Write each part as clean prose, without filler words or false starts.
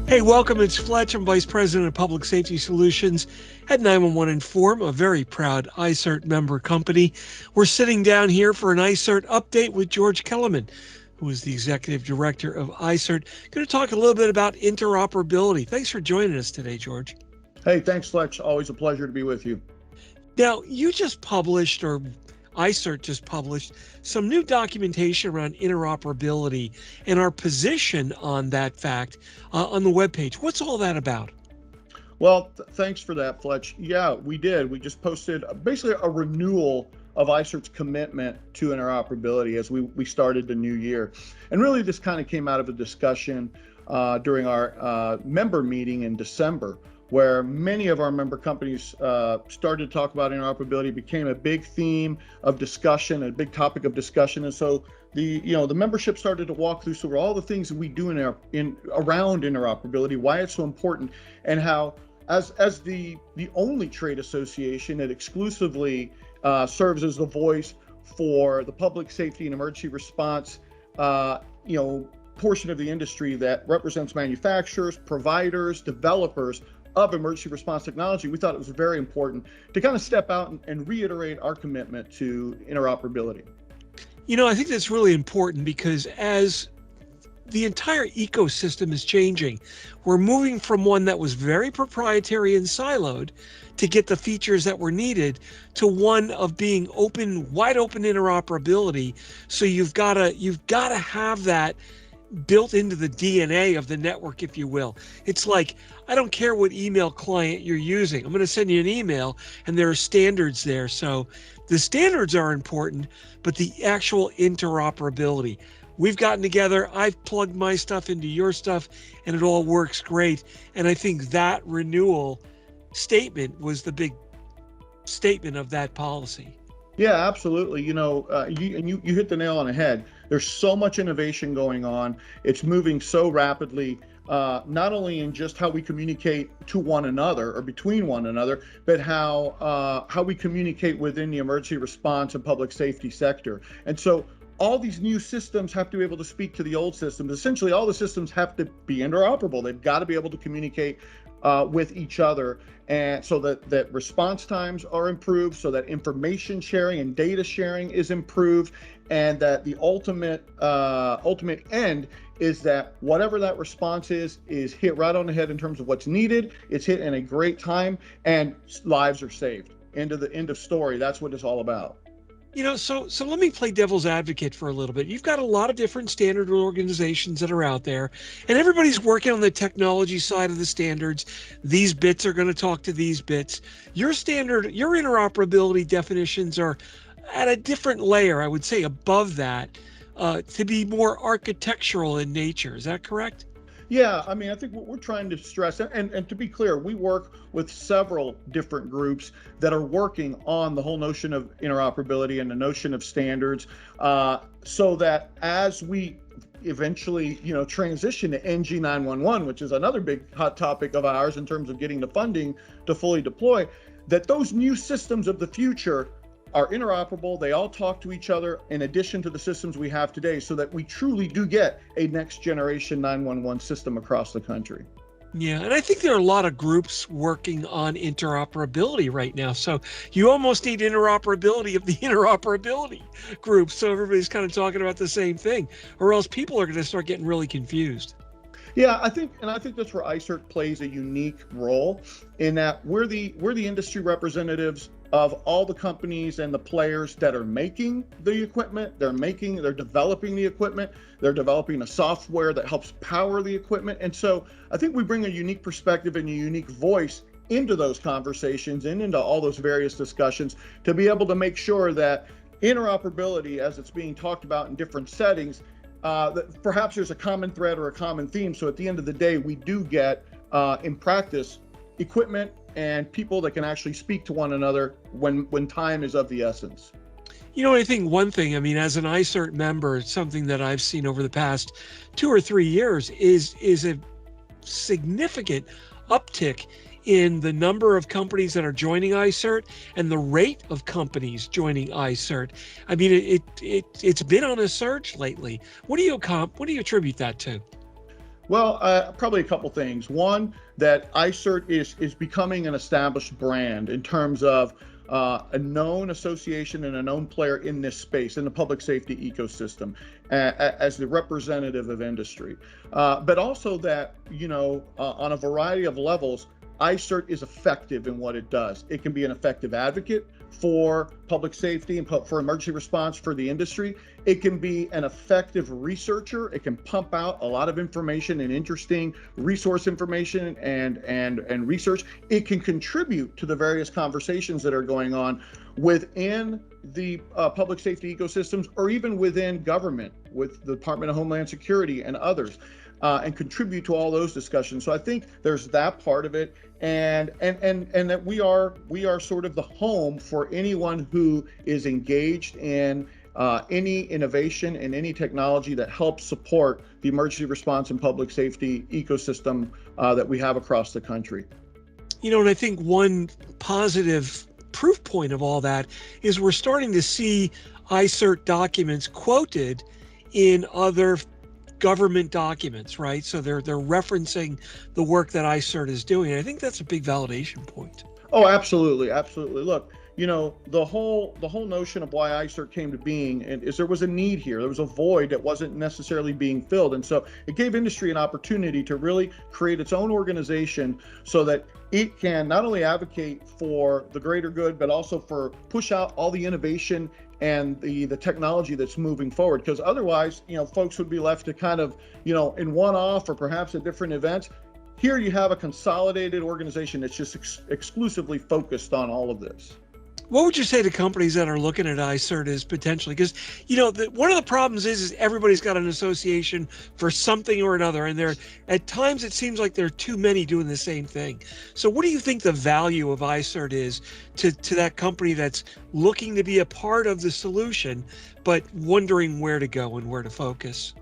Hey, welcome. It's Fletcher. I'm Vice President of Public Safety Solutions at 911 Inform, a very proud iCERT member company. We're sitting down here for an iCERT update with George Kelemen, who is the Executive Director of iCERT. Going to talk a little bit about interoperability. Thanks for joining us today, George. Hey, thanks, Fletch. Always a pleasure to be with you. Now, you just published, or iCERT just published, some new documentation around interoperability and our position on that fact on the webpage. What's all that about? Well, thanks for that, Fletch. Yeah, we did. We just posted basically a renewal of iCERT's commitment to interoperability as we started the new year. And really, this kind of came out of a discussion during our member meeting in December, where many of our member companies started to talk about interoperability, became a big theme of discussion, a big topic of discussion. And so the membership started to walk through sort of all the things that we do around interoperability, why it's so important, and how as the only trade association that exclusively serves as the voice for the public safety and emergency response portion of the industry that represents manufacturers, providers, developers of emergency response technology, we thought it was very important to kind of step out and reiterate our commitment to interoperability. You know, I think that's really important because as the entire ecosystem is changing, we're moving from one that was very proprietary and siloed to get the features that were needed to one of being open, wide open interoperability. So you've got to have that built into the DNA of the network, if you will. It's like, I don't care what email client you're using. I'm going to send you an email and there are standards there. So the standards are important, but the actual interoperability. We've gotten together, I've plugged my stuff into your stuff, and it all works great. And I think that renewal statement was the big statement of that policy. Yeah, absolutely. You hit the nail on the head. There's so much innovation going on. It's moving so rapidly, not only in just how we communicate to one another or between one another, but how we communicate within the emergency response and public safety sector. And so all these new systems have to be able to speak to the old systems. Essentially, all the systems have to be interoperable. They've got to be able to communicate with each other, and so that response times are improved, so that information sharing and data sharing is improved, and that the ultimate end is that whatever that response is hit right on the head in terms of what's needed. It's hit in a great time, and lives are saved. End of story. That's what it's all about. You know, so let me play devil's advocate for a little bit. You've got a lot of different standard organizations that are out there, and everybody's working on the technology side of the standards. These bits are going to talk to these bits. Your interoperability definitions are at a different layer, I would say above that, to be more architectural in nature. Is that correct? Yeah, I mean, I think what we're trying to stress, and to be clear, we work with several different groups that are working on the whole notion of interoperability and the notion of standards, so that as we eventually, transition to NG 911, which is another big hot topic of ours in terms of getting the funding to fully deploy, that those new systems of the future are interoperable. They all talk to each other in addition to the systems we have today, so that we truly do get a next generation 911 system across the country. Yeah, and I think there are a lot of groups working on interoperability right now. So you almost need interoperability of the interoperability group. So everybody's kind of talking about the same thing, or else people are going to start getting really confused. Yeah, I think that's where iCERT plays a unique role, in that we're the industry representatives of all the companies and the players that are making the equipment. They're developing the equipment. They're developing a software that helps power the equipment. And so I think we bring a unique perspective and a unique voice into those conversations and into all those various discussions to be able to make sure that interoperability, as it's being talked about in different settings, that perhaps there's a common thread or a common theme. So at the end of the day, we do get, in practice, equipment and people that can actually speak to one another when time is of the essence. You know, I think one thing, I mean, as an iCERT member, something that I've seen over the past 2 or 3 years is a significant uptick in the number of companies that are joining iCERT and the rate of companies joining iCERT. I mean, it's been on a surge lately. What do you attribute that to? Well, probably a couple things. One, that iCERT is becoming an established brand in terms of a known association and a known player in this space, in the public safety ecosystem, as the representative of industry. But also that, on a variety of levels, iCERT is effective in what it does. It can be an effective advocate for public safety and for emergency response for the industry. It can be an effective researcher. It can pump out a lot of information and interesting resource information and research. It can contribute to the various conversations that are going on within the public safety ecosystems, or even within government with the Department of Homeland Security and others, and contribute to all those discussions. So I think there's that part of it, and that we are sort of the home for anyone who is engaged in any innovation and any technology that helps support the emergency response and public safety ecosystem that we have across the country. And I think one positive proof point of all that is we're starting to see iCERT documents quoted in other government documents, right? So they're referencing the work that iCERT is doing. I think that's a big validation point. Oh, absolutely, absolutely. Look, the whole notion of why iCERT came to being is there was a need here. There was a void that wasn't necessarily being filled, and so it gave industry an opportunity to really create its own organization so that it can not only advocate for the greater good, but also for push out all the innovation and the technology that's moving forward. Because otherwise, folks would be left to kind of, in one-off or perhaps at different events. Here you have a consolidated organization that's just exclusively focused on all of this. What would you say to companies that are looking at iCERT as potentially, because, one of the problems is everybody's got an association for something or another, and at times it seems like there are too many doing the same thing. So what do you think the value of iCERT is to that company that's looking to be a part of the solution, but wondering where to go and where to focus?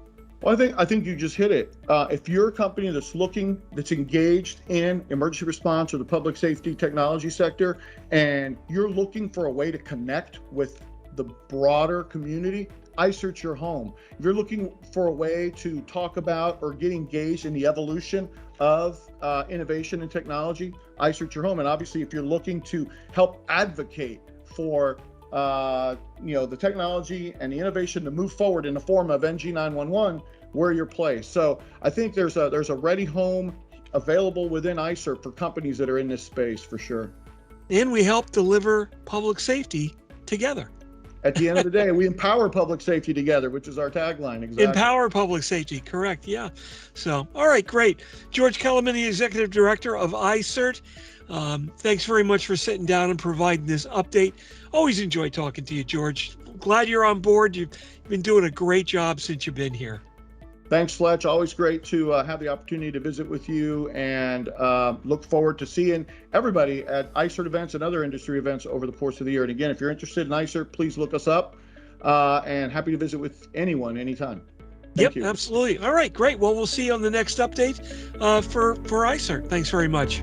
Well, I think you just hit it. If you're a company that's engaged in emergency response or the public safety technology sector, and you're looking for a way to connect with the broader community, iCERT's your home. If you're looking for a way to talk about or get engaged in the evolution of innovation and technology, iCERT's your home. And obviously, if you're looking to help advocate for the technology and the innovation to move forward in the form of NG911, we're your place. So I think there's a ready home available within iCERT for companies that are in this space for sure. And we help deliver public safety together. At the end of the day, we empower public safety together, which is our tagline. Exactly. Empower public safety, correct, yeah. So, all right, great. George Kelemen, the Executive Director of iCERT. Thanks very much for sitting down and providing this update. Always enjoy talking to you, George. Glad you're on board. You've been doing a great job since you've been here. Thanks, Fletch. Always great to have the opportunity to visit with you, and look forward to seeing everybody at iCERT events and other industry events over the course of the year. And again, if you're interested in iCERT, please look us up, and happy to visit with anyone anytime. Thank you. Absolutely. All right, great. Well, we'll see you on the next update for iCERT. Thanks very much.